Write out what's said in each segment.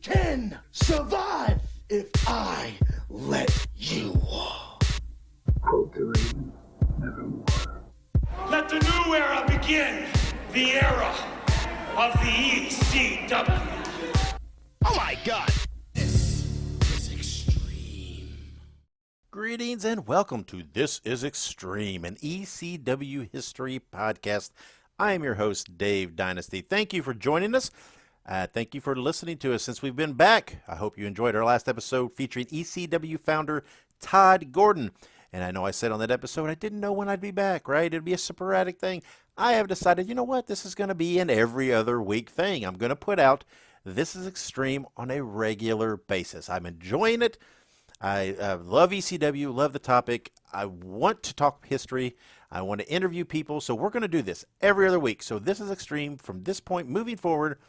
can survive if I let you. Cultivating nevermore. Let the new era begin. The era of the ECW. Oh my God! This is extreme. Greetings and welcome to This is Extreme, an ECW history podcast. I am your host, Dave Dynasty. Thank you for joining us. Thank you for listening to us since we've been back. I hope you enjoyed our last episode featuring ECW founder Todd Gordon. And I know I said on that episode I didn't know when I'd be back, right? It'd be a sporadic thing. I have decided, you know what? This is going to be an every other week thing. I'm going to put out This is Extreme on a regular basis. I'm enjoying it. I love ECW, love the topic. I want to talk history. I want to interview people. So we're going to do this every other week. So This is Extreme from this point moving forward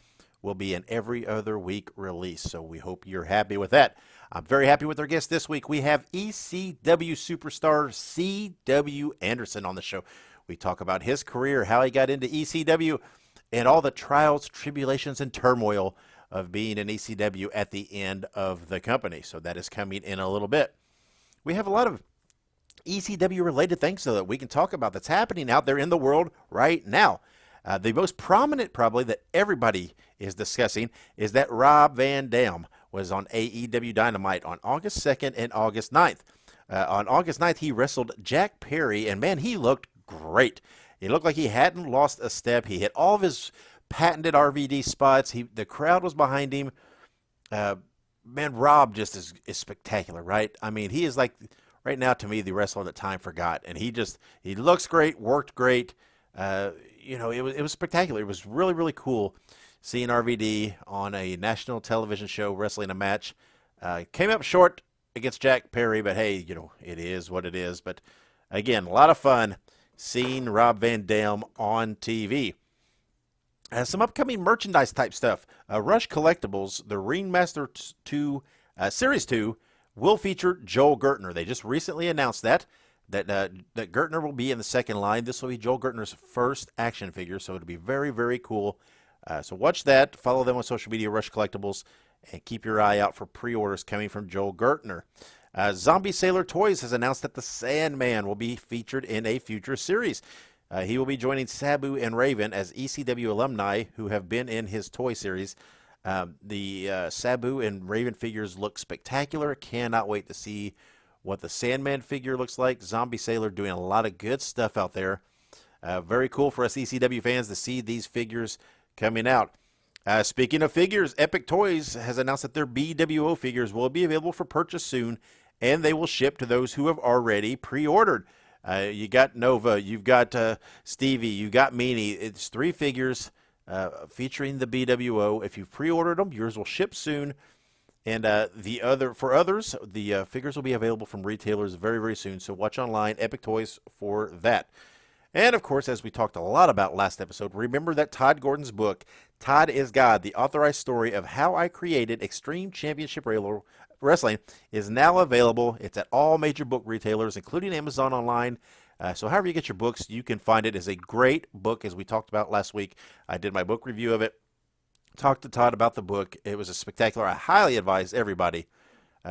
will be an every other week release. So we hope you're happy with that. I'm very happy with our guest this week. We have ECW superstar C.W. Anderson on the show. We talk about his career, how he got into ECW, and all the trials, tribulations, and turmoil of being in ECW at the end of the company. So that is coming in a little bit. We have a lot of ECW-related things, though, that we can talk about that's happening out there in the world right now. The most prominent, probably, that everybody is discussing is that Rob Van Dam was on AEW Dynamite on August 2nd and August 9th. On August 9th, he wrestled Jack Perry, and, man, he looked great. He looked like he hadn't lost a step. He hit all of his patented RVD spots. The crowd was behind him. Man, Rob just is spectacular, right? I mean, he is like, right now, to me, the wrestler that time forgot. And he looks great, worked great. It was spectacular. It was really, really cool seeing RVD on a national television show wrestling a match. Came up short against Jack Perry, but hey, it is what it is. But again, a lot of fun seeing Rob Van Dam on TV. Some upcoming merchandise type stuff. Rush Collectibles, the Ringmaster 2 Series 2 will feature Joel Gertner. They just recently announced that Gertner will be in the second line. This will be Joel Gertner's first action figure, so it'll be very, very cool. So watch that. Follow them on social media, Rush Collectibles, and keep your eye out for pre-orders coming from Joel Gertner. Zombie Sailor Toys has announced that the Sandman will be featured in a future series. He will be joining Sabu and Raven as ECW alumni who have been in his toy series. The Sabu and Raven figures look spectacular. Cannot wait to see what the Sandman figure looks like. Zombie Sailor doing a lot of good stuff out there. Very cool for us ECW fans to see these figures coming out. Speaking of figures, Epic Toys has announced that their BWO figures will be available for purchase soon, and they will ship to those who have already pre-ordered. You got Nova, you've got Stevie, you got Meanie. It's 3 figures featuring the BWO. If you've pre-ordered them, yours will ship soon. And for others, the figures will be available from retailers very, very soon. So watch online, Epic Toys, for that. And, of course, as we talked a lot about last episode, remember that Todd Gordon's book, Todd is God, the authorized story of how I created Extreme Championship Wrestling, is now available. It's at all major book retailers, including Amazon online. So however you get your books, you can find it. It's a great book, as we talked about last week. I did my book review of it. Talked to Todd about the book. It was a spectacular. I highly advise everybody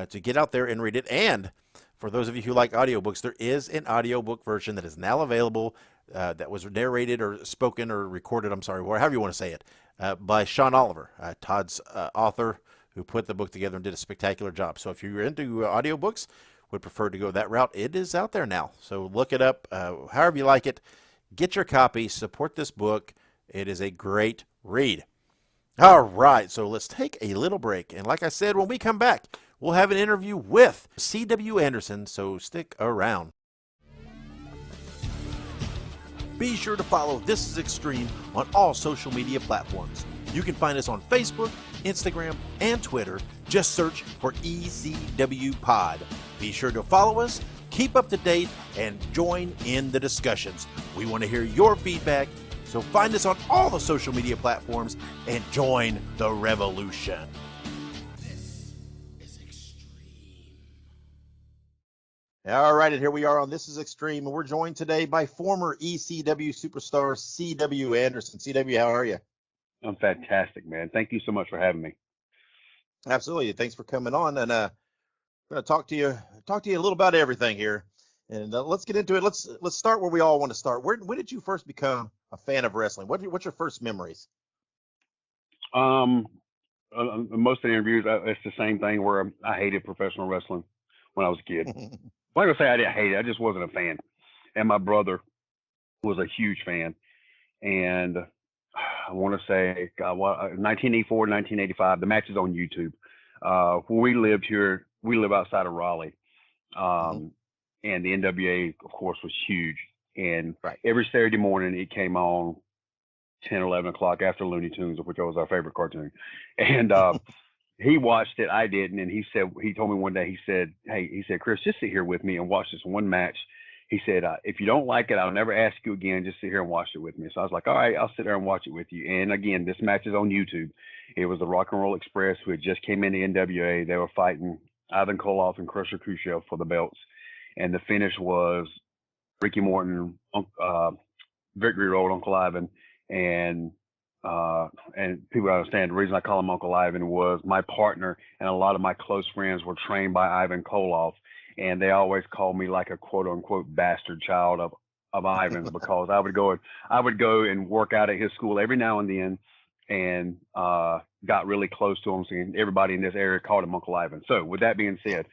to get out there and read it. And for those of you who like audiobooks, there is an audiobook version that is now available that was narrated or spoken or recorded, or however you want to say it, by Sean Oliver, Todd's author, who put the book together and did a spectacular job. So if you're into audiobooks, would prefer to go that route, it is out there now. So look it up. However you like it, get your copy, support this book. It is a great read. All right, so let's take a little break. And like I said, when we come back, we'll have an interview with C.W. Anderson, so stick around. Be sure to follow This is Extreme on all social media platforms. You can find us on Facebook, Instagram, and Twitter. Just search for ECW Pod. Be sure to follow us, keep up to date, and join in the discussions. We want to hear your feedback. So find us on all the social media platforms and join the revolution. This is Extreme. All right, and here we are on This is Extreme, and we're joined today by former ECW superstar C.W. Anderson. C.W., how are you? I'm fantastic, man. Thank you so much for having me. Absolutely. Thanks for coming on, and I'm going to talk to you a little about everything here, and let's get into it. Let's start where we all want to start. When did you first become a fan of wrestling? What's your first memories? Um, Most of the interviews, it's the same thing where I hated professional wrestling when I was a kid. I'm not gonna say I didn't hate it. I just wasn't a fan. And my brother was a huge fan. And I want to say, God, 1984, 1985. The match is on YouTube. Where we lived here, we live outside of Raleigh. Hmm. And the NWA, of course, was huge. And Right. every Saturday morning, it came on 10, 11 o'clock after Looney Tunes, which was our favorite cartoon. And he watched it, I didn't, and he told me one day, he said, Chris, just sit here with me and watch this one match. He said, if you don't like it, I'll never ask you again. Just sit here and watch it with me. So I was like, all right, I'll sit there and watch it with you. And again, this match is on YouTube. It was the Rock and Roll Express who had just came into NWA. They were fighting Ivan Koloff and Crusher Khrushchev for the belts. And the finish was Ricky Morton, Victory Road, Uncle Ivan, and people understand the reason I call him Uncle Ivan was my partner and a lot of my close friends were trained by Ivan Koloff, and they always called me like a quote unquote bastard child of Ivan's because I would go and work out at his school every now and then, and got really close to him. So everybody in this area called him Uncle Ivan. So with that being said,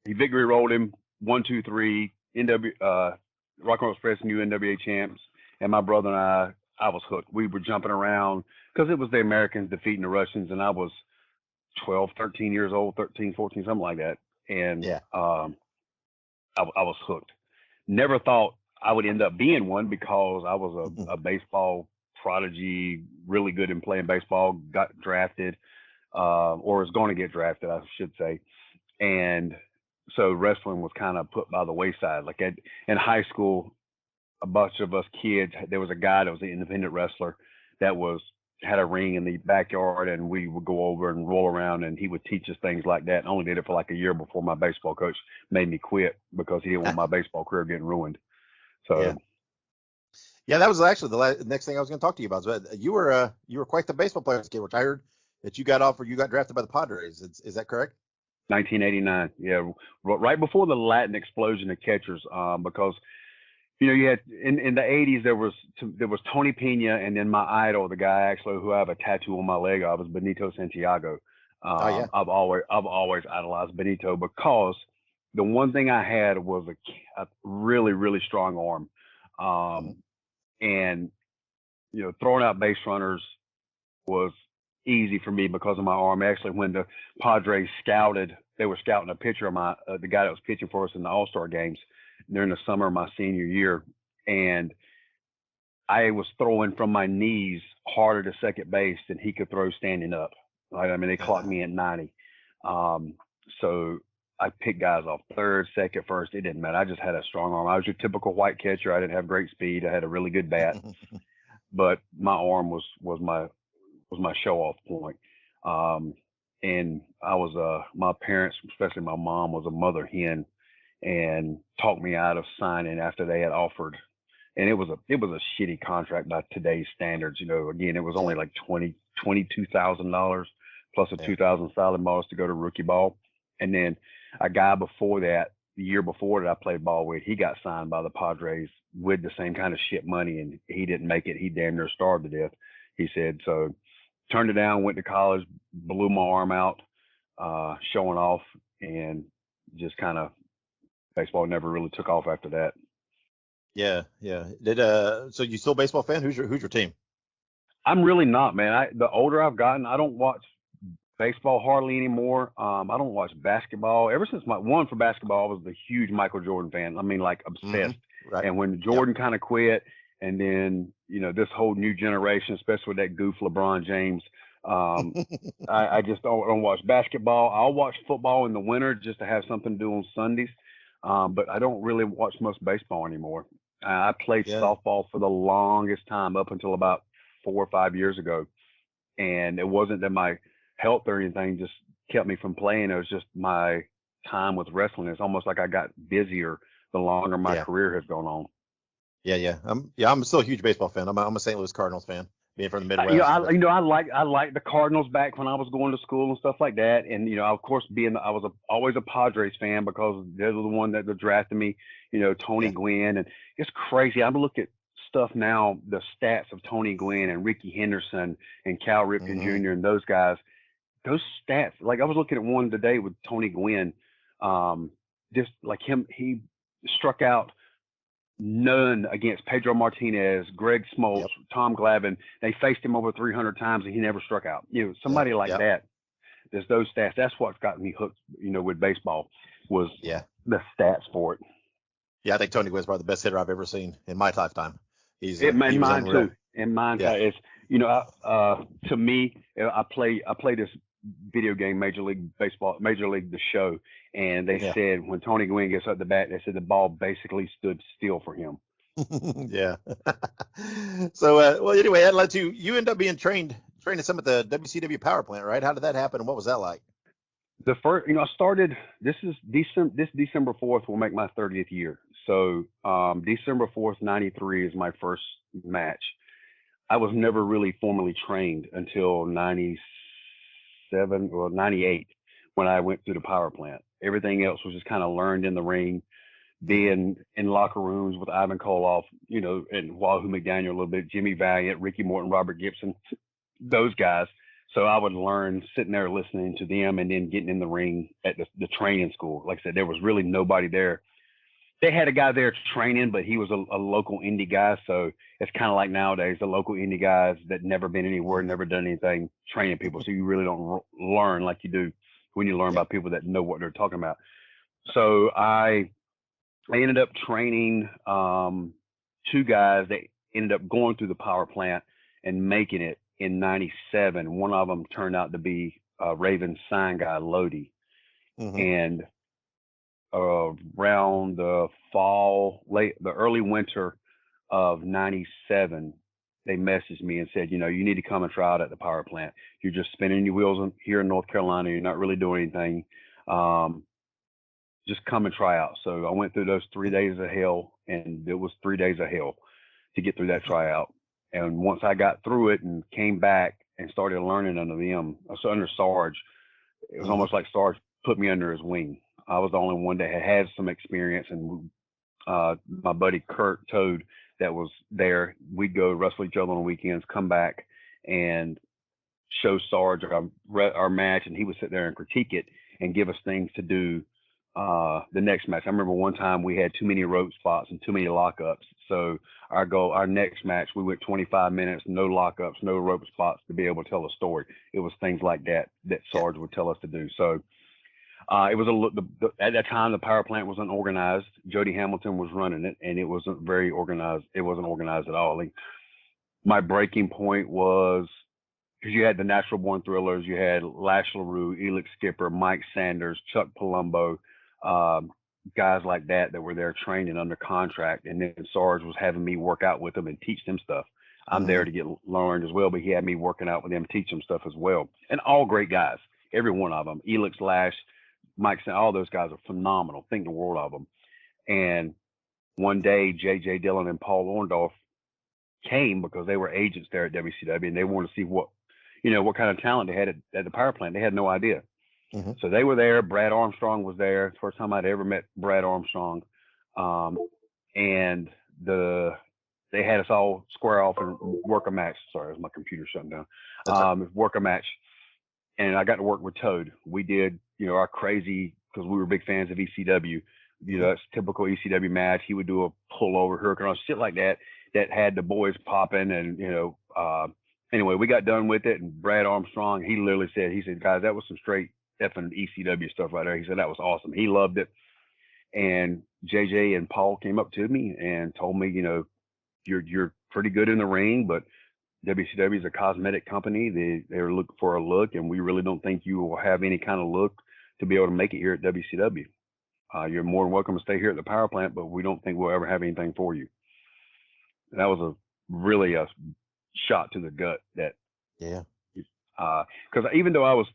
he victory rolled him 1, 2, 3. Rock and Roll Express new NWA champs, and my brother and I was hooked. We were jumping around because it was the Americans defeating the Russians, and I was 12, 13 years old, 13, 14, something like that. And Yeah. I was hooked. Never thought I would end up being one because I was a baseball prodigy, really good in playing baseball, got drafted, or was going to get drafted, I should say. And so wrestling was kind of put by the wayside. Like in high school, a bunch of us kids, there was a guy that was an independent wrestler that had a ring in the backyard, and we would go over and roll around, and he would teach us things like that. And only did it for like a year before my baseball coach made me quit because he didn't want my baseball career getting ruined. So Yeah. Yeah, that was actually the next thing I was going to talk to you about. So you were quite the baseball player as a kid, which I heard that you got drafted by the Padres. Is that correct? 1989, yeah, right before the Latin explosion of catchers, because you had in the 80s there was Tony Pena, and then my idol, the guy actually who I have a tattoo on my leg of, is Benito Santiago. Oh yeah. I've always idolized Benito because the one thing I had was a really really strong arm, and throwing out base runners was easy for me because of my arm. Actually, when the Padres they were scouting a pitcher of the guy that was pitching for us in the All-Star games during the summer of my senior year, and I was throwing from my knees harder to second base than he could throw standing up. Right? I mean, they clocked me at 90. So I picked guys off third, second, first. It didn't matter. I just had a strong arm. I was your typical white catcher. I didn't have great speed. I had a really good bat, but my arm was my show off point. And I was my parents, especially my mom, was a mother hen and talked me out of signing after they had offered. And it was a shitty contract by today's standards. Again, it was only like $22,000 plus a $2,000 salary bonus to go to rookie ball. And then a guy before that, the year before that I played ball with, he got signed by the Padres with the same kind of shit money, and he didn't make it. He damn near starved to death, he said. So turned it down, went to college, blew my arm out, showing off, and just kind of baseball never really took off after that. Yeah. So you still a baseball fan? Who's your team? I'm really not, man. The older I've gotten, I don't watch baseball hardly anymore. I don't watch basketball. Ever since for basketball, I was a huge Michael Jordan fan. I mean, like obsessed. Right. And when Jordan kind of quit, and then this whole new generation, especially with that goof LeBron James, I just don't watch basketball. I'll watch football in the winter just to have something to do on Sundays, but I don't really watch much baseball anymore. I played softball for the longest time up until about 4 or 5 years ago, and it wasn't that my health or anything just kept me from playing. It was just my time with wrestling. It's almost like I got busier the longer my career has gone on. Yeah. I'm still a huge baseball fan. I'm a St. Louis Cardinals fan. being from the Midwest. I like the Cardinals back when I was going to school and stuff like that. And, of course, I was always a Padres fan because they're the one that drafted me, Tony Gwynn. And it's crazy. I'm looking at stuff now, the stats of Tony Gwynn and Ricky Henderson and Cal Ripken Jr. and those guys. Those stats, like I was looking at one today with Tony Gwynn, just like him, he struck out none against Pedro Martinez, Greg Smoltz, Tom Glavine. They faced him over 300 times and he never struck out. Somebody like that. There's those stats. That's what's got me hooked, with baseball was the stats for it. Yeah, I think Tony Gwynn's probably the best hitter I've ever seen in my lifetime. Mine too. In mine, it's to me, I play this video game, Major League Baseball, Major League the Show, and they said when Tony Gwynn gets up the bat, they said the ball basically stood still for him. Yeah. So, well, anyway, that led to you end up being trained some at the WCW power plant, right? How did that happen, and what was that like? The first, I started. This December 4th will make my 30th year. So, December 4th, '93 is my first match. I was never really formally trained until '97 or '98 when I went through the power plant. Everything else was just kind of learned in the ring, being in locker rooms with Ivan Koloff, and Wahoo McDaniel a little bit, Jimmy Valiant, Ricky Morton, Robert Gibson, those guys. So I would learn sitting there listening to them and then getting in the ring at the training school. Like I said, there was really nobody there. They had a guy there training, but he was a local indie guy. So it's kind of like nowadays, the local indie guys that never been anywhere, never done anything, training people. So you really don't learn like you do when you learn by people that know what they're talking about. So I ended up training two guys that ended up going through the power plant and making it in '97. One of them turned out to be Raven's sign guy, Lodi. And around the early winter of '97, they messaged me and said, you need to come and try out at the power plant. You're just spinning your wheels here in North Carolina. You're not really doing anything. Just come and try out. So I went through those 3 days of hell, and it was 3 days of hell to get through that tryout. And once I got through it and came back and started learning under them, so under Sarge, it was almost like Sarge put me under his wing. I was the only one that had some experience, and my buddy Kurt Toad that was there, we'd go wrestle each other on weekends, come back and show Sarge our match, and he would sit there and critique it and give us things to do the next match. I remember one time we had too many rope spots and too many lockups. So our next match, we went 25 minutes, no lockups, no rope spots to be able to tell a story. It was things like that Sarge would tell us to do. So it was at that time, the power plant wasn't organized. Jody Hamilton was running it, and it wasn't very organized. It wasn't organized at all. My breaking point was because you had the Natural Born Thrillers, you had Lash LaRue, Elix Skipper, Mike Sanders, Chuck Palumbo, guys like that were there training under contract. And then Sarge was having me work out with them and teach them stuff. I'm there to get learned as well, but he had me working out with them, teach them stuff as well. And all great guys, every one of them. Elix, Lash, Mike, all those guys are phenomenal. Think the world of them. And one day, J.J. Dillon and Paul Orndorff came because they were agents there at WCW, and they wanted to see what kind of talent they had at the power plant. They had no idea. So they were there. Brad Armstrong was there. First time I'd ever met Brad Armstrong. And they had us all square off and work a match. Sorry, my computer shutting down. Work a match. And I got to work with Toad. We did, our crazy, because we were big fans of ECW, that's typical ECW match. He would do a pullover, hurricane, shit like that had the boys popping. And, anyway, we got done with it. And Brad Armstrong, he literally said, guys, that was some straight effing ECW stuff right there. He said, that was awesome. He loved it. And JJ and Paul came up to me and told me, you're pretty good in the ring, but WCW is a cosmetic company. They're looking for a look, and we really don't think you will have any kind of look to be able to make it here at WCW. You're more than welcome to stay here at the power plant, but we don't think we'll ever have anything for you. And that was really a shot to the gut. Because even though I was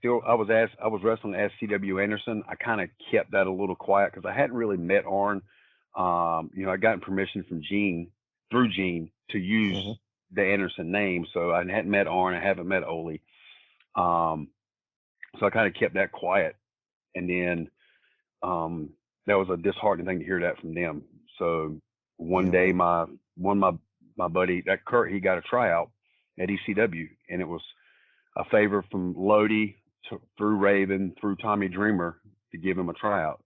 wrestling as C.W. Anderson, I kind of kept that a little quiet because I hadn't really met Arn. I got permission from through Gene to use the Anderson name. So I hadn't met Arn, I haven't met Ole. So I kind of kept that quiet. And then that was a disheartening thing to hear that from them. So one day, my buddy, that Kurt, he got a tryout at ECW, and it was a favor from Lodi through Raven through Tommy Dreamer to give him a tryout.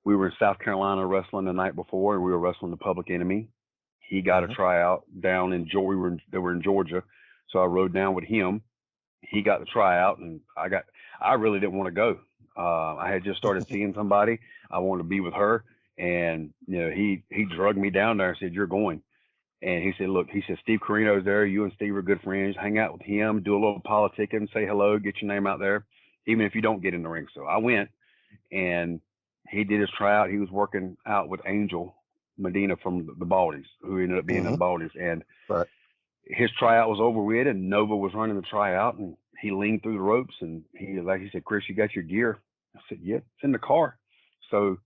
We were in South Carolina wrestling the night before, and we were wrestling the Public Enemy. He got a tryout down in Georgia. They were in Georgia, so I rode down with him. He got the tryout, and I really didn't want to go. I had just started seeing somebody. I wanted to be with her, and he drugged me down there and said, "You're going." And he said, "Look," he said, "Steve Carino's there. You and Steve are good friends. Hang out with him, do a little politicking, say hello, get your name out there, even if you don't get in the ring." So I went, and he did his tryout. He was working out with Angel Medina from the Baldies, who ended up being the Baldies. And his tryout was over with, and Nova was running the tryout, and he leaned through the ropes, and he said, "Chris, you got your gear?" I said, "Yeah, it's in the car." So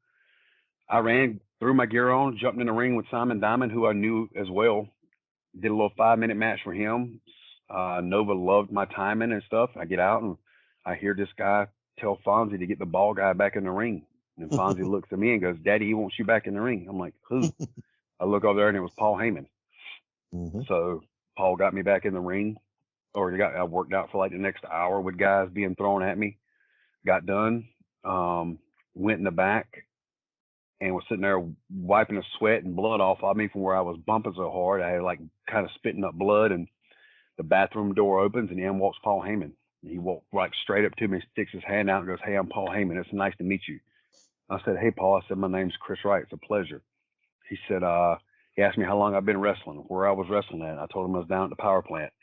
I ran, threw my gear on, jumped in the ring with Simon Diamond, who I knew as well. Did a little 5-minute match for him. Nova loved my timing and stuff. I get out, and I hear this guy tell Fonzie to get the ball guy back in the ring. And Fonzie looks at me and goes, "Daddy, he wants you back in the ring." I'm like, "Who?" I look over there, and it was Paul Heyman. So Paul got me back in the ring, I worked out for like the next hour with guys being thrown at me. Got done, went in the back, and was sitting there wiping the sweat and blood off of me from where I was bumping so hard. I had like kind of spitting up blood, and the bathroom door opens, and in walks Paul Heyman. He walked right straight up to me, sticks his hand out, and goes, "Hey, I'm Paul Heyman. It's nice to meet you." I said, "Hey, Paul," I said, "My name's Chris Wright. It's a pleasure." He said, he asked me how long I've been wrestling, where I was wrestling at. I told him I was down at the power plant.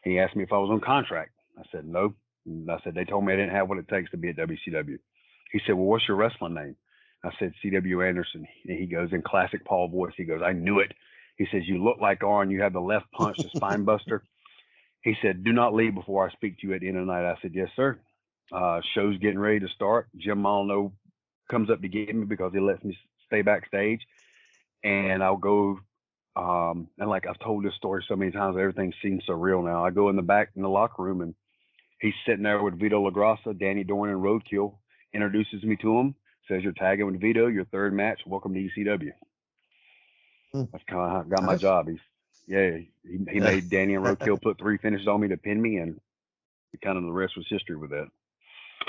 He asked me if I was on contract. I said, "No." And I said, "They told me I didn't have what it takes to be at WCW. He said, "Well, what's your wrestling name?" I said, "C.W. Anderson." And he goes, in classic Paul voice, he goes, "I knew it." He says, "You look like Arn. You have the left punch, the spine buster." He said, "Do not leave before I speak to you at the end of the night." I said, "Yes, sir." Show's getting ready to start. Jim Molyneux comes up to get me because he lets me stay backstage. And I'll go, and like I've told this story so many times, everything seems so real now. I go in the back in the locker room, and he's sitting there with Vito LaGrassa, Danny Dorn, and Roadkill. Introduces me to him, says, "You're tagging with Vito, your third match. Welcome to ECW." That's kind of how I got my job. He made Danny and Roadkill put 3 finishes on me to pin me, and kind of the rest was history with that.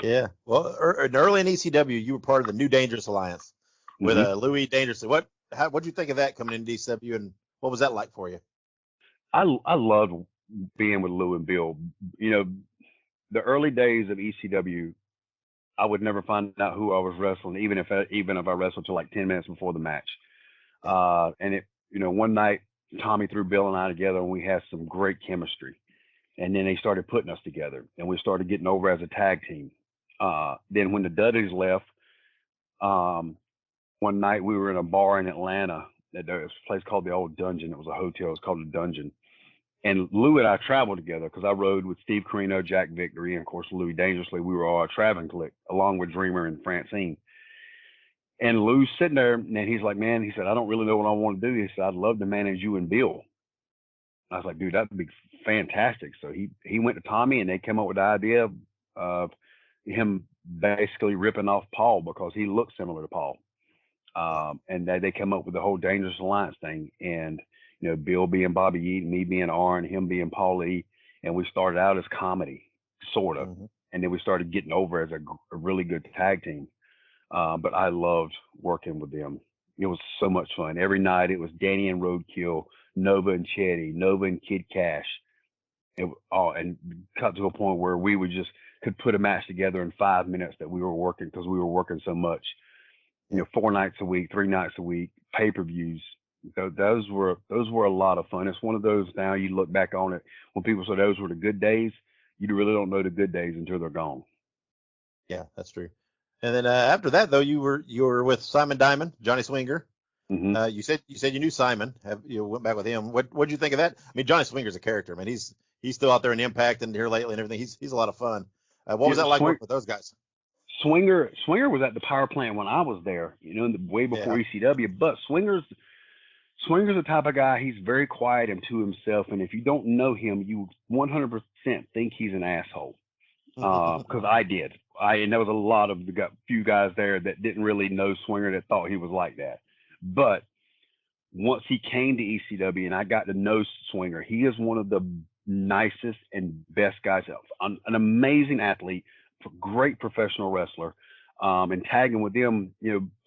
Yeah. Well, early in ECW, you were part of the New Dangerous Alliance with Louis Dangerously. What'd you think of that coming into ECW, and what was that like for you? I loved being with Lou and Bill. The early days of ECW, I would never find out who I was wrestling, even if I wrestled till like 10 minutes before the match. And one night Tommy threw Bill and I together, and we had some great chemistry. And then they started putting us together, and we started getting over as a tag team. Then when the Dudleys left, one night we were in a bar in Atlanta. There was a place called the Old Dungeon. It was a hotel. It was called the Dungeon. And Lou and I traveled together because I rode with Steve Carino, Jack Victory, and of course Louis Dangerously. We were all a traveling clique, along with Dreamer and Francine. And Lou's sitting there, and he's like, "Man," he said, "I don't really know what I want to do." He said, "I'd love to manage you and Bill." I was like, "Dude, that'd be fantastic." So he went to Tommy, and they came up with the idea of him basically ripping off Paul because he looked similar to Paul. And they came up with the whole Dangerous Alliance thing. And, Bill being Bobby Eaton, me being Arn, him being Paul Lee. And we started out as comedy, sort of. And then we started getting over as a really good tag team. But I loved working with them. It was so much fun. Every night it was Danny and Roadkill, Nova and Chetty, Nova and Kid Cash. And cut to a point where we could put a match together in 5 minutes that we were working because we were working so much. 4 nights a week, 3 nights a week, pay-per-views. Those were a lot of fun. It's one of those now you look back on it when people say those were the good days. You really don't know the good days until they're gone. Yeah, that's true. And then after that, though, you were with Simon Diamond, Johnny Swinger. You said you knew Simon. You went back with him. What'd you think of that? I mean, Johnny Swinger's a character, man. He's still out there in Impact and here lately and everything. He's a lot of fun. What was that like working with those guys? Swinger was at the power plant when I was there, way before ECW. But Swinger's Swinger's the type of guy, he's very quiet and to himself, and if you don't know him, you 100% think he's an asshole. Because I did. And there was a lot of few guys there that didn't really know Swinger that thought he was like that. But once he came to ECW and I got to know Swinger, he is one of the nicest and best guys. An amazing athlete, great professional wrestler. And tagging with them,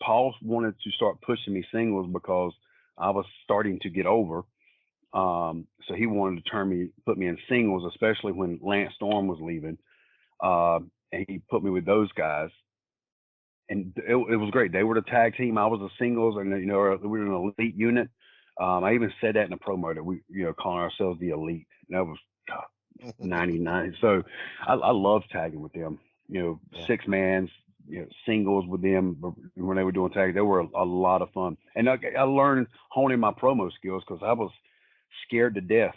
Paul wanted to start pushing me singles because I was starting to get over. So he wanted to put me in singles, especially when Lance Storm was leaving. And he put me with those guys. And it was great. They were the tag team. I was the singles, and we were an elite unit. I even said that in the promo that we, calling ourselves the elite. And that was 99. So I love tagging with them. 6 mans, singles with them when they were doing tags. They were a lot of fun. And I learned honing my promo skills because I was scared to death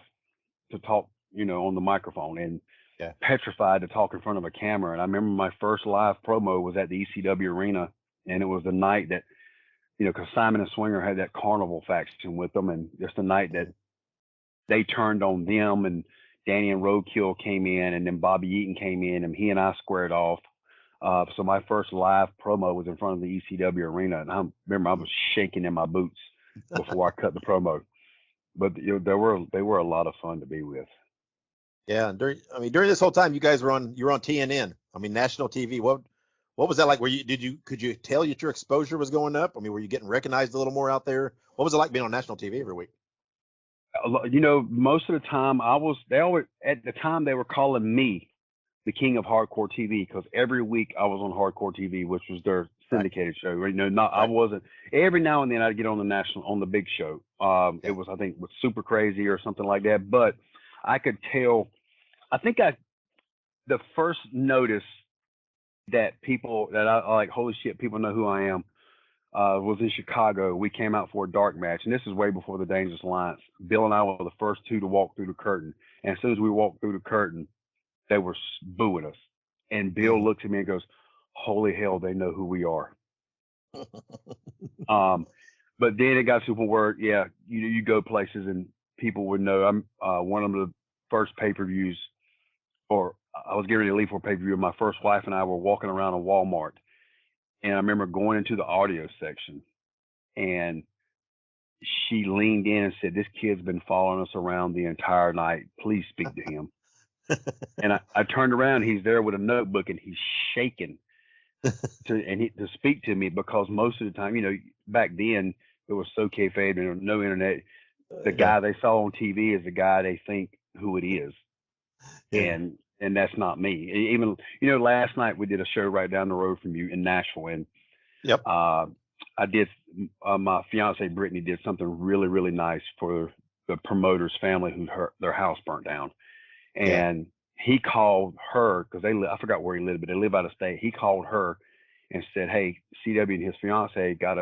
to talk, on the microphone and petrified to talk in front of a camera. And I remember my first live promo was at the ECW arena, and it was the night that, because Simon and Swinger had that carnival faction with them, and just the night that they turned on them, and Danny and Roadkill came in, and then Bobby Eaton came in, and he and I squared off. So my first live promo was in front of the ECW arena, and I remember I was shaking in my boots before I cut the promo. But they were a lot of fun to be with. Yeah, and during this whole time, you guys were on TNN. National TV. What was that like? Could you tell that your exposure was going up? Were you getting recognized a little more out there? What was it like being on national TV every week? Most of the time at the time they were calling me the king of hardcore TV because every week I was on hardcore TV, which was their syndicated show. I wasn't. Every now and then I'd get on the big show. It was, I think, with Super Crazy or something like that. But I could tell. I think the first notice that people that I like, holy shit, people know who I am, was in Chicago. We came out for a dark match, and this is way before the Dangerous Alliance. Bill and I were the first 2 to walk through the curtain, and as soon as we walked through the curtain, they were booing us. And Bill looked at me and goes, "Holy hell, they know who we are." But then it got to the point where, you go places and people would know. I'm one of the first pay-per-views, or I was getting ready to leave for a pay-per-view. My first wife and I were walking around a Walmart, and I remember going into the audio section, and she leaned in and said, "This kid's been following us around the entire night. Please speak to him." And I turned around. He's there with a notebook, and he's shaking to speak to me because most of the time, back then it was so kayfabe and no internet. The guy they saw on TV is the guy they think who it is, and that's not me. Even last night we did a show right down the road from you in Nashville, and I did. My fiance Brittany did something really, really nice for the promoter's family their house burnt down. And he called her because I forgot where he lived, but they live out of state. He called her and said, "Hey, CW and his fiance got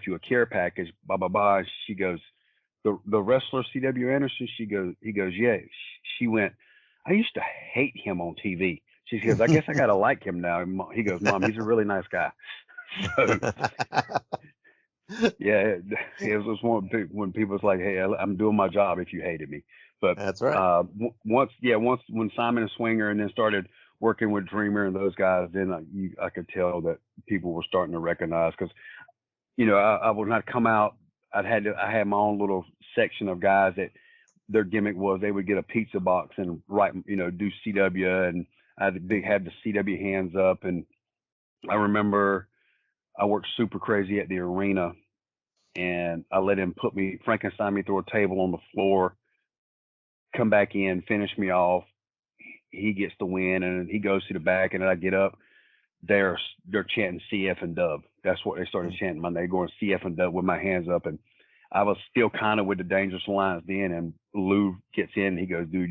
you a care package, blah blah blah." And she goes, "The wrestler CW Anderson." He goes, "Yeah." She went, "I used to hate him on TV." She goes, "I guess I gotta like him now." He goes, "Mom, he's a really nice guy." So, it was one when people was like, "Hey, I'm doing my job if you hated me." But that's right. Once when Simon and Swinger and then started working with Dreamer and those guys, then I could tell that people were starting to recognize because, I would not come out. I had my own little section of guys that their gimmick was they would get a pizza box and write, do CW, and had the CW hands up. And I remember I worked Super Crazy at the arena, and I let him Frankenstein me through a table on the floor, come back in, finish me off. He gets the win, and he goes to the back, and then I get up. They're chanting CF and Dub. That's what they started chanting. They're going CF and Dub with my hands up, and I was still kind of with the Dangerous Alliance then. And Lou gets in, and he goes, "Dude,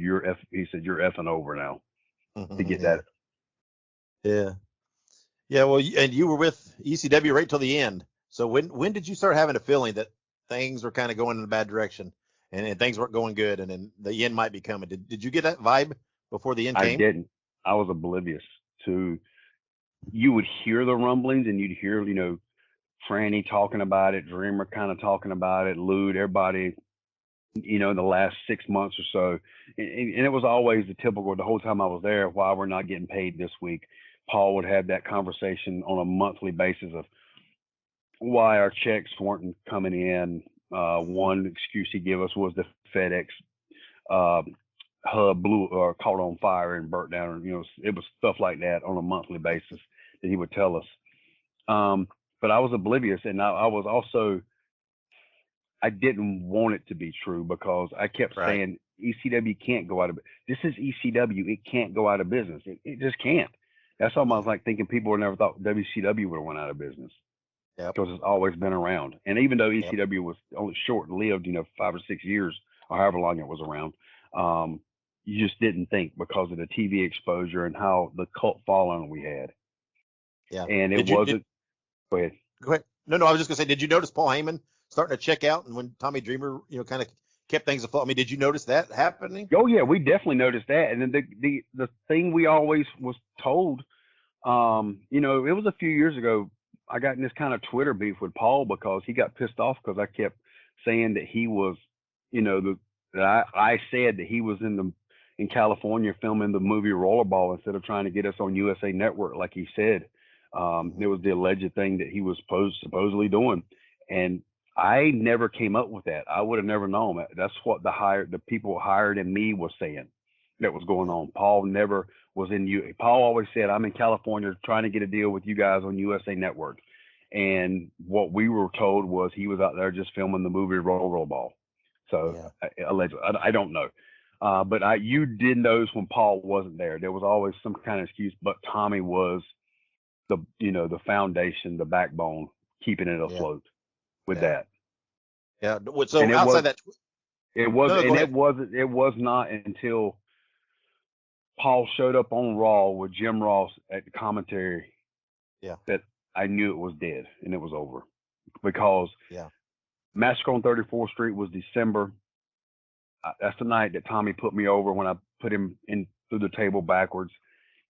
he said, "You're effing over now." To get that. Yeah. Yeah. Well, and you were with ECW right till the end. So when did you start having a feeling that things were kind of going in a bad direction and things weren't going good, and then the end might be coming? Did you get that vibe before the end came? I didn't. I was oblivious to. You would hear the rumblings, and you'd hear, Franny talking about it, Dreamer kind of talking about it, Lude, everybody, in the last 6 months or so. And it was always the typical, the whole time I was there, why we're not getting paid this week. Paul would have that conversation on a monthly basis of why our checks weren't coming in. One excuse he gave us was the FedEx hub blew or caught on fire and burnt down. It was stuff like that on a monthly basis that he would tell us. But I was oblivious, and I was also, I didn't want it to be true because I kept saying ECW can't go out of business. This is ECW. It can't go out of business. It just can't. That's almost like thinking people would never thought WCW would have went out of business. Yep. Because it's always been around. And even though ECW was only short-lived, 5 or 6 years or however long it was around, you just didn't think because of the TV exposure and how the cult following we had. Yeah. And go ahead. Go ahead. No, I was just going to say, did you notice Paul Heyman starting to check out, and when Tommy Dreamer, kind of kept things afloat? I mean, did you notice that happening? Oh yeah, we definitely noticed that. And then the thing we always was told, it was a few years ago, I got in this kind of Twitter beef with Paul because he got pissed off because I kept saying that he was, that I said that he was in California filming the movie Rollerball instead of trying to get us on USA Network like he said. It was the alleged thing that he was supposedly doing, and I never came up with that. I would have never known. That's what the people hired in me was saying that was going on. Paul never was in you. Paul always said, I'm in California trying to get a deal with you guys on USA Network. And what we were told was he was out there just filming the movie Rollerball. So allegedly, I don't know. But you did notice when Paul wasn't there, there was always some kind of excuse, but Tommy was the foundation, the backbone, keeping it afloat with that. Yeah. So outside that, it was not until Paul showed up on Raw with Jim Ross at the commentary that I knew it was dead and it was over, because Massacre on 34th Street was December. That's the night that Tommy put me over when I put him in through the table backwards,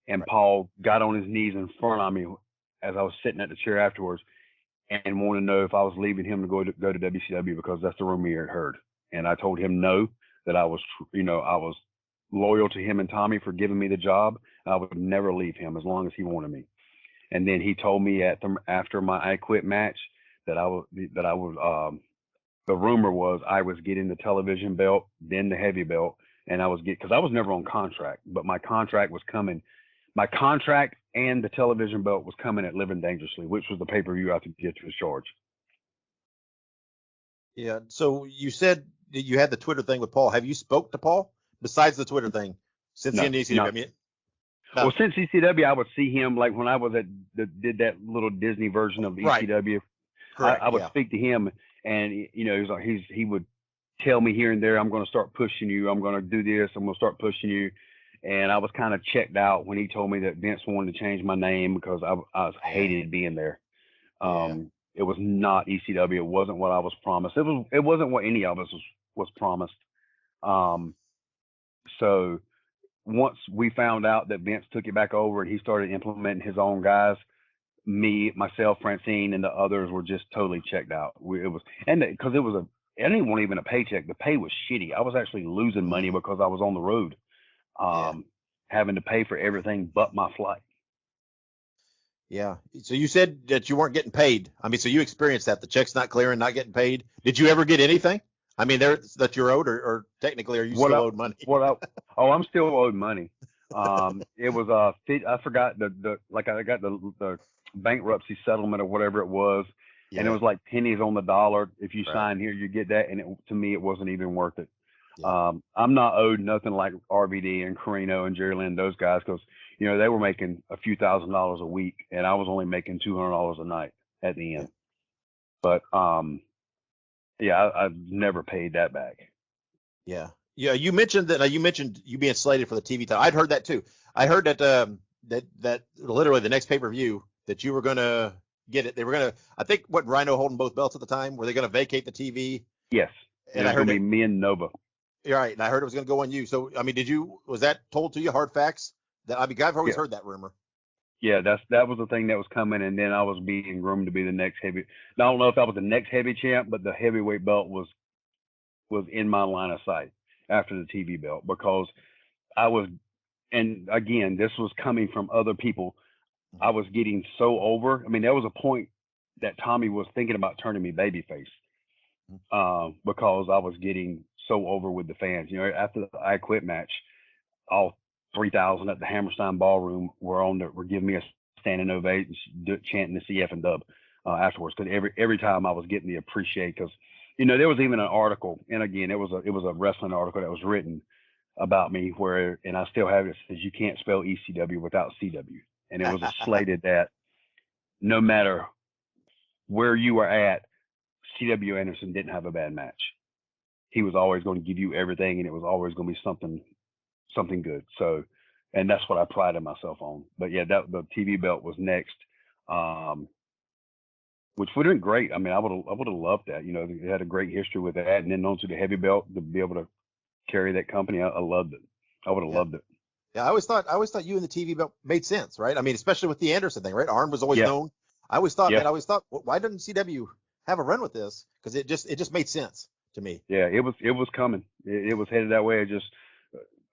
and Paul got on his knees in front of me as I was sitting at the chair afterwards and wanted to know if I was leaving him to go to WCW because that's the rumor he had heard. And I told him no, that I was, I was loyal to him and Tommy for giving me the job. I would never leave him as long as he wanted me. And then he told me after my I Quit match that the rumor was I was getting the television belt, then the heavy belt, and because I was never on contract, but my contract was coming. My contract and the television belt was coming at Living Dangerously, which was the pay-per-view I could get to charge. Yeah. So you said that you had the Twitter thing with Paul. Have you spoke to Paul besides the Twiter thing since the ECW? No. I mean, well, since ECW, I would see him like when I was did that little Disney version of ECW. Correct, I would speak to him, and he would tell me here and there, I'm going to start pushing you. I'm going to do this. I'm going to start pushing you. And I was kind of checked out when he told me that Vince wanted to change my name because I hated being there. It was not ECW. It wasn't what I was promised. It wasn't what any of us was promised. So once we found out that Vince took it back over and he started implementing his own guys, me, myself, Francine, and the others were just totally checked out. Because it was it didn't want even a paycheck. The pay was shitty. I was actually losing money because I was on the road, having to pay for everything but my flight. Yeah. So you said that you weren't getting paid. I mean, so you experienced that, the check's not clearing, not getting paid. Did you ever get anything? I mean, that you're owed, or technically, are you still owed money? I'm still owed money. It was I forgot I got the bankruptcy settlement or whatever it was, and it was like pennies on the dollar. If you sign here, you get that, and to me, it wasn't even worth it. Yeah. I'm not owed nothing like RVD and Carino and Jerry Lynn, those guys, because they were making a few $1,000s a week, and I was only making $200 a night at the end. But I've never paid that back. Yeah. Yeah, you mentioned you being slated for the TV title. I'd heard that too. I heard that that literally the next pay-per-view that you were gonna get it. They were gonna, I think, Rhino holding both belts at the time. Were they gonna vacate the TV? Yes. And I heard it me and Nova. You're right, and I heard it was gonna go on you. So I mean, was that told to you, hard facts? I've always heard that rumor. Yeah, that was the thing that was coming, and then I was being groomed to be the next heavy. I don't know if I was the next heavy champ, but the heavyweight belt was in my line of sight after the TV belt, because I was, and again, this was coming from other people. I was getting so over. I mean, there was a point that Tommy was thinking about turning me babyface, because I was getting so over with the fans. You know, after the I Quit match, all 3,000 at the Hammerstein Ballroom were giving me a standing ovation, chanting the CF and dub afterwards. Because every time I was getting the appreciate, because you know, there was even an article, and again, it was a wrestling article that was written about me and I still have it. It says you can't spell ECW without CW, and it was slated that no matter where you were at, CW Anderson didn't have a bad match. He was always going to give you everything, and it was always going to be something good. So, and that's what I prided myself on. But yeah, the TV belt was next, which would have been great. I mean, I would have loved that. You know, they had a great history with that, and then onto the heavy belt to be able to carry that company. I loved it. I would have loved it. Yeah, I always thought you and the TV belt made sense, right? I mean, especially with the Anderson thing, right? Arn was always known. I always thought, well, why doesn't CW have a run with this? Because it just made sense to me. Yeah, it was coming. It was headed that way. It just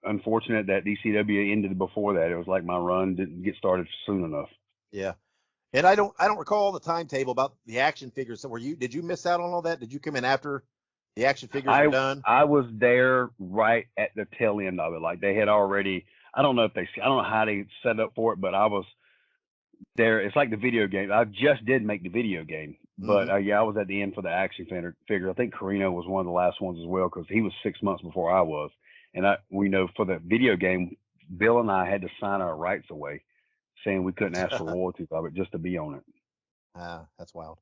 unfortunate that ECW ended before that. It was like my run didn't get started soon enough. Yeah. And I don't recall the timetable about the action figures. So did you miss out on all that? Did you come in after the action figures were done? I was there right at the tail end of it. Like they had already, I don't know how they set up for it, but I was there. It's like the video game. I just did make the video game, but I was at the end for the action figure. I think Carino was one of the last ones as well, because he was 6 months before I was. And we know for the video game, Bill and I had to sign our rights away, saying we couldn't ask for royalties of it just to be on it. That's wild.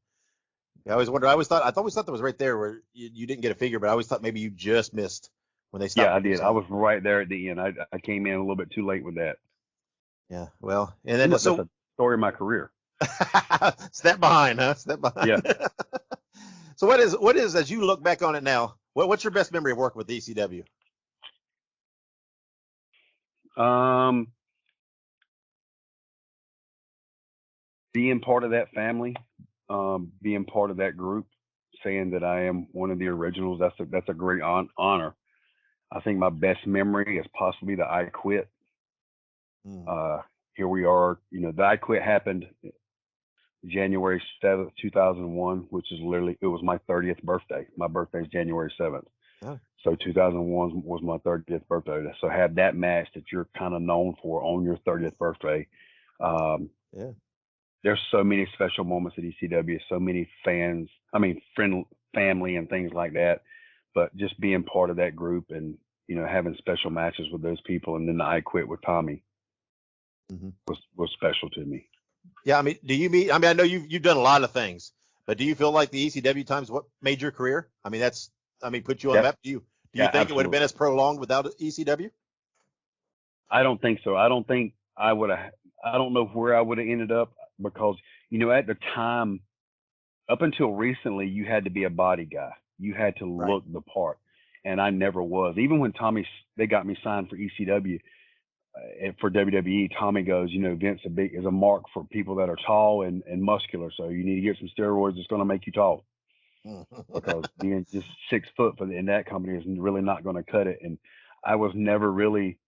Yeah, I always wondered. I always thought that was right there where you didn't get a figure, but I always thought maybe you just missed when they stopped. Yeah, I did. I was right there at the end. I came in a little bit too late with that. Yeah, well, and then that's a story of my career. Step behind, huh? Step behind. Yeah. So what is as you look back on it now? What's your best memory of working with ECW? Being part of that family, being part of that group, saying that I am one of the originals. That's a great honor. I think my best memory is possibly the I Quit. Here we are. You know, the I Quit happened January 7th, 2001, which is literally, it was my 30th birthday. My birthday is January 7th. Oh. So 2001 was my 30th birthday. So have that match that you're kind of known for on your 30th birthday. There's so many special moments at ECW, so many fans, family and things like that. But just being part of that group and, you know, having special matches with those people, and then the I Quit with Tommy was special to me. Yeah, I mean, I know you've done a lot of things, but do you feel like the ECW times what made your career? I mean, put you on the map. Do you think absolutely. It would have been as prolonged without ECW? I don't think so. I don't think I would have. I don't know where I would have ended up, because, you know, at the time, up until recently, you had to be a body guy. You had to look the part, and I never was. Even when they got me signed for ECW, for WWE, Tommy goes, you know, Vince is a mark for people that are tall and muscular. So you need to get some steroids that's going to make you tall, because being just 6 foot in that company is really not going to cut it. And I was never really,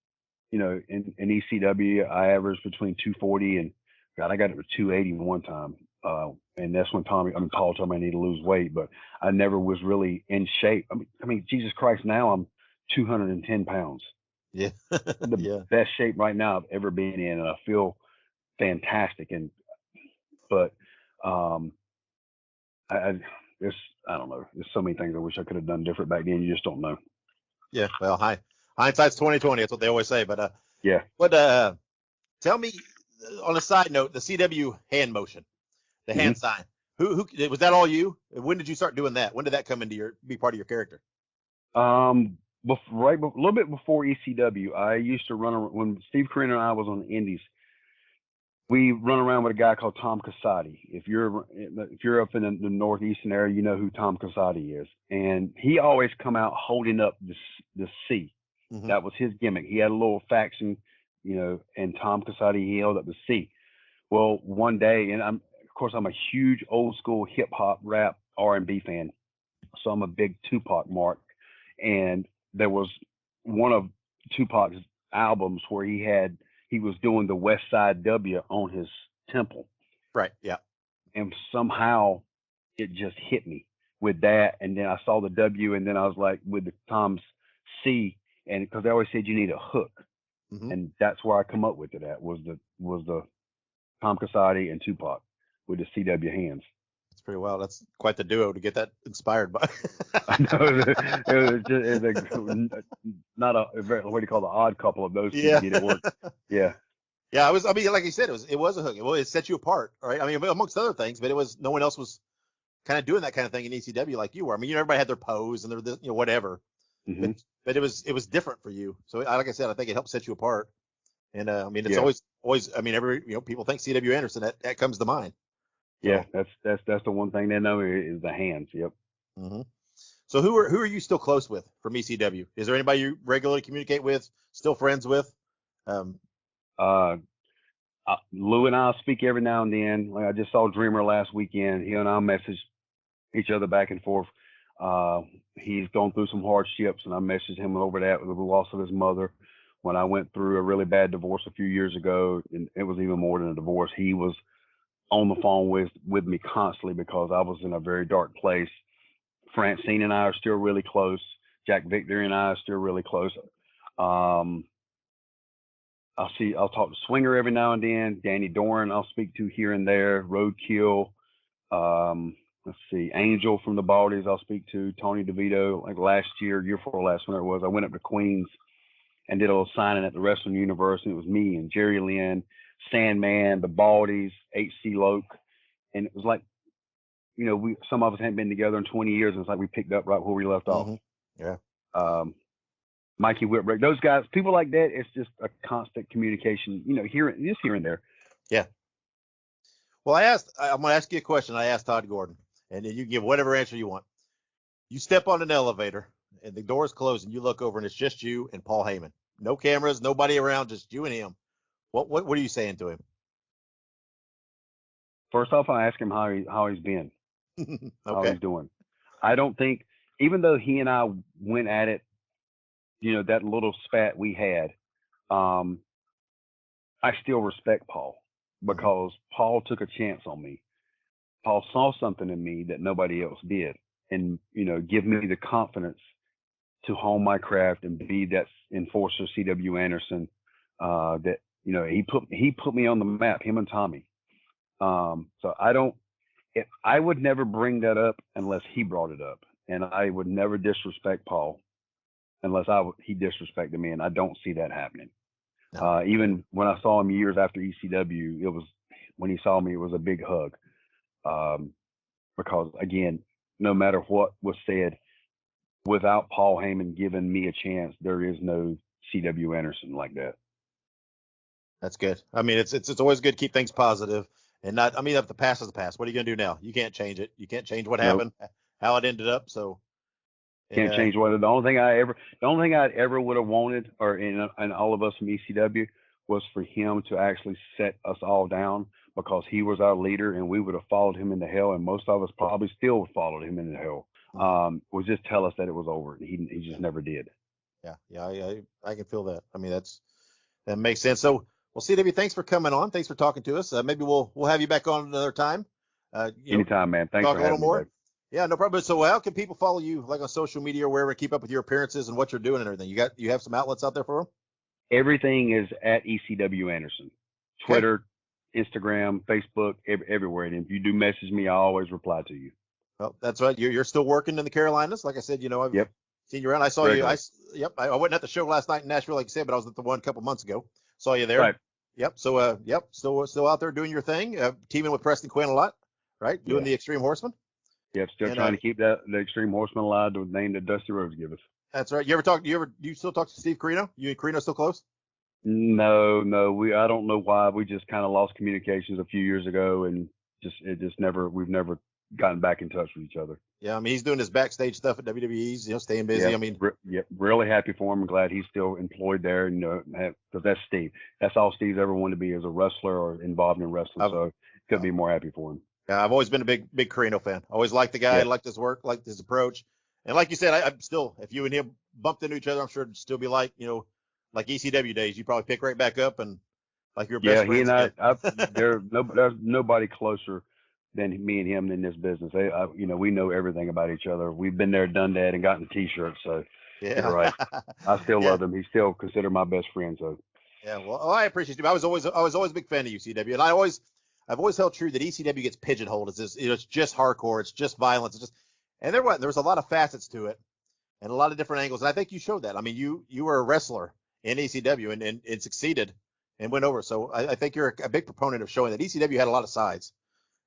you know, in ECW, I averaged between 240 and God, I got it to 280 one time. And that's when Paul told me I need to lose weight, but I never was really in shape. I mean, Jesus Christ, now I'm 210 pounds. Yeah. The best shape right now I've ever been in, and I feel fantastic. But I don't know. There's so many things I wish I could have done different back then. You just don't know. Yeah. Well, hindsight's 20/20. That's what they always say. But yeah. But tell me, on a side note, the CW hand motion, the hand sign. Who was that? All you? When did you start doing that? When did that come into be part of your character? A little bit before ECW, I used to run around, when Steve Corino and I was on the Indies. We run around with a guy called Tom Casati. If you're up in the northeastern area, you know who Tom Casati is, and he always come out holding up the C. That was his gimmick. He had a little faction, you know, and Tom Casati, he held up the C. Well, one day, and of course I'm a huge old school hip hop, rap, R&B fan, so I'm a big Tupac mark. And there was one of Tupac's albums where he was doing the West Side W on his temple, Right. Yeah. and somehow it just hit me with that. And then I saw the W, and then I was like with the Tom's C, and because they always said you need a hook, Hmm. and that's where I come up with it at was the Tom Casati and Tupac with the CW hands. That's pretty well. That's quite the duo to get that inspired by. I know not a very, what do you call the odd couple of those two Yeah. to get it work. Yeah, Yeah, I mean, like you said, it was a hook. It set you apart, right? I mean, amongst other things, but no one else was kind of doing that kind of thing in ECW like you were. I mean, everybody had their pose and their whatever, hmm but it was different for you. So, like I said, I think it helped set you apart. And I mean, it's Yeah. always. I mean, people think CW Anderson, that comes to mind. Yeah, that's the one thing they know is the hands. Yep. Hmm. So who are you still close with from ECW? Is there anybody you regularly communicate with, still friends with? Lou and I speak every now and then. Like I just saw Dreamer last weekend. He and I message each other back and forth. He's gone through some hardships, and I messaged him over that with the loss of his mother. When I went through a really bad divorce a few years ago, and it was even more than a divorce, he was on the phone with me constantly because I was in a very dark place. Francine and I are still really close. Jack Victor and I are still really close. Um, I'll talk to Swinger every now and then. Danny Doran I'll speak to here and there. Roadkill. Let's see, Angel from the Baldies I'll speak to. Tony DeVito. Like last year before last, whenever it was, I went up to Queens and did a little signing at the Wrestling Universe, and it was me and Jerry Lynn, Sandman, the Baldies, H.C. Loke, and it was like, some of us hadn't been together in 20 years, and it's like we picked up right where we left off. Yeah. Mikey Whipwreck, those guys, people like that, it's just a constant communication, here and there. Yeah. Well, I'm going to ask you a question. I asked Todd Gordon, and you can give whatever answer you want. You step on an elevator, and the doors close, and you look over, and it's just you and Paul Heyman. No cameras, nobody around, just you and him. What are you saying to him? First off, I ask him how he's been, how Okay. he's doing. I don't think, even though he and I went at it, that little spat we had, I still respect Paul because Paul took a chance on me. Paul saw something in me that nobody else did, and give me the confidence to hone my craft and be that enforcer, CW Anderson. That he put me on the map, him and Tommy. So I would never bring that up unless he brought it up, and I would never disrespect Paul unless he disrespected me, and I don't see that happening. No. Even when I saw him years after ECW, when he saw me, it was a big hug. Because again, no matter what was said, without Paul Heyman giving me a chance, there is no CW Anderson like that. That's good. I mean, it's always good to keep things positive and not. I mean, if the past is the past, what are you going to do now? You can't change it. You can't change what happened, how it ended up. So can't change what. The only thing I ever would have wanted, and all of us from ECW, was for him to actually set us all down, because he was our leader, and we would have followed him into hell, and most of us probably still followed him into hell. Was just tell us that it was over, and he just never did. Yeah, I can feel that. I mean, that makes sense. So, well, CW, thanks for coming on. Thanks for talking to us. Maybe we'll have you back on another time. Anytime, man. Thanks for having me, Dave. Yeah, no problem. So how can people follow you, like on social media or wherever, keep up with your appearances and what you're doing and everything? You have some outlets out there for them? Everything is at ECW Anderson. Twitter, Instagram, Facebook, everywhere. And if you do message me, I always reply to you. Well, that's right. You're still working in the Carolinas. Like I said, I've seen you around. I saw you. I wasn't at the show last night in Nashville, like you said, but I was at the one a couple months ago. Saw you there. Right. Yep. So, still out there doing your thing, teaming with Preston Quinn a lot, right? Doing the Extreme Horseman. Yep. Still trying to keep the Extreme Horseman alive, the name that Dusty Rhodes gave us. That's right. You still talk to Steve Carino? You and Carino still close? No. I don't know why. We just kind of lost communications a few years ago, and we've never gotten back in touch with each other. Yeah, I mean, he's doing his backstage stuff at WWE's, staying busy. Yeah, I mean, really happy for him. I'm glad he's still employed there, and because that's Steve. That's all Steve's ever wanted to be, as a wrestler or involved in wrestling. So couldn't be more happy for him. Yeah, I've always been a big Carino fan. Always liked the guy, liked his work, liked his approach. And like you said, I'm still, if you and him bumped into each other, I'm sure it'd still be like, like ECW days. You probably pick right back up and like your best friends. Yeah, he and there's nobody closer than me and him in this business. We know everything about each other. We've been there, done that, and gotten T-shirts. So yeah, you're right. I still love him. He's still considered my best friend. So yeah, well, I appreciate you. I was always a big fan of ECW, and I've always held true that ECW gets pigeonholed. It's just hardcore. It's just violence. And there was a lot of facets to it, and a lot of different angles. And I think you showed that. I mean, you were a wrestler in ECW and succeeded and went over. So I think you're a big proponent of showing that ECW had a lot of sides.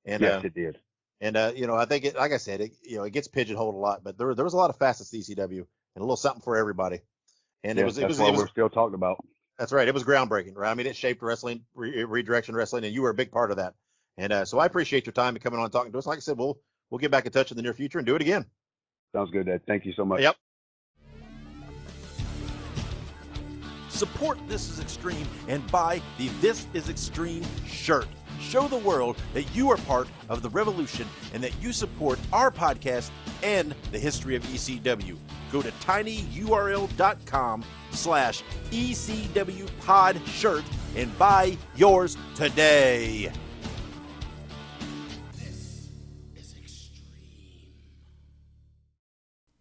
And yes, it did. And I think it, like I said, it gets pigeonholed a lot, but there was a lot of facets to ECW and a little something for everybody. And it was we're still talking about. That's right. It was groundbreaking, right? I mean, it shaped wrestling, redirection wrestling, and you were a big part of that. And so I appreciate your time and coming on and talking to us. Like I said, we'll get back in touch in the near future and do it again. Sounds good, Dad. Thank you so much. Yep. Support This Is Extreme and buy the This Is Extreme shirt. Show the world that you are part of the revolution and that you support our podcast and the history of ECW. Go to tinyurl.com/ECW pod shirt and buy yours today. This is extreme.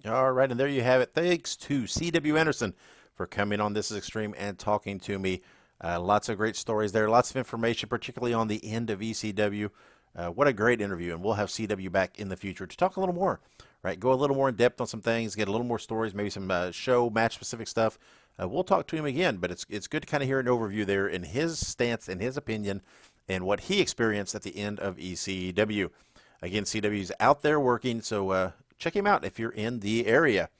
All right, and there you have it. Thanks to C.W. Anderson for coming on This Is Extreme and talking to me. Lots of great stories there, lots of information, particularly on the end of ECW. What a great interview, and we'll have CW back in the future to talk a little more, right? Go a little more in depth on some things, get a little more stories, maybe some show, match-specific stuff. We'll talk to him again, but it's good to kind of hear an overview there in his stance and his opinion and what he experienced at the end of ECW. Again, CW's out there working, so check him out if you're in the area.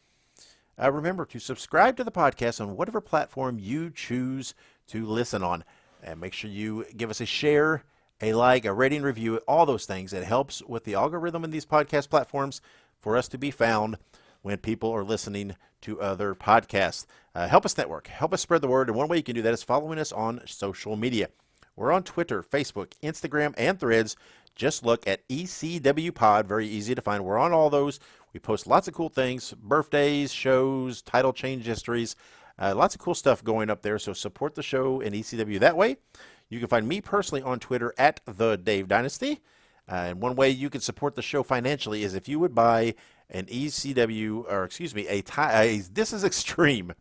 Remember to subscribe to the podcast on whatever platform you choose to listen on. And make sure you give us a share, a like, a rating, review, all those things. It helps with the algorithm in these podcast platforms for us to be found when people are listening to other podcasts. Help us network. Help us spread the word. And one way you can do that is following us on social media. We're on Twitter, Facebook, Instagram, and Threads. Just look at ECW Pod. Very easy to find. We're on all those. We post lots of cool things, birthdays, shows, title change histories, lots of cool stuff going up there. So support the show in ECW that way. You can find me personally on Twitter at The Dave Dynasty. And one way you can support the show financially is if you would buy an ECW, or excuse me, a This Is Extreme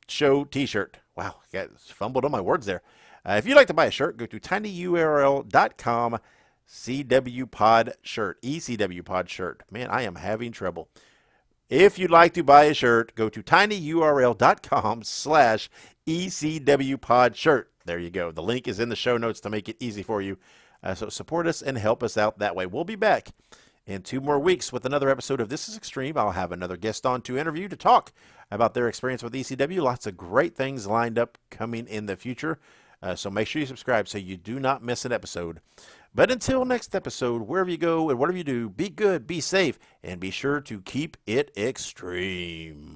show t-shirt. Wow, I fumbled on my words there. If you'd like to buy a shirt, go to tinyurl.com. CW Pod shirt, ECW Pod shirt. Man, I am having trouble. If you'd like to buy a shirt, go to tinyurl.com/ECW Pod shirt. There you go. The link is in the show notes to make it easy for you. So support us and help us out that way. We'll be back in 2 more weeks with another episode of This Is Extreme. I'll have another guest on to interview to talk about their experience with ECW. Lots of great things lined up coming in the future. So make sure you subscribe so you do not miss an episode. But until next episode, wherever you go and whatever you do, be good, be safe, and be sure to keep it extreme.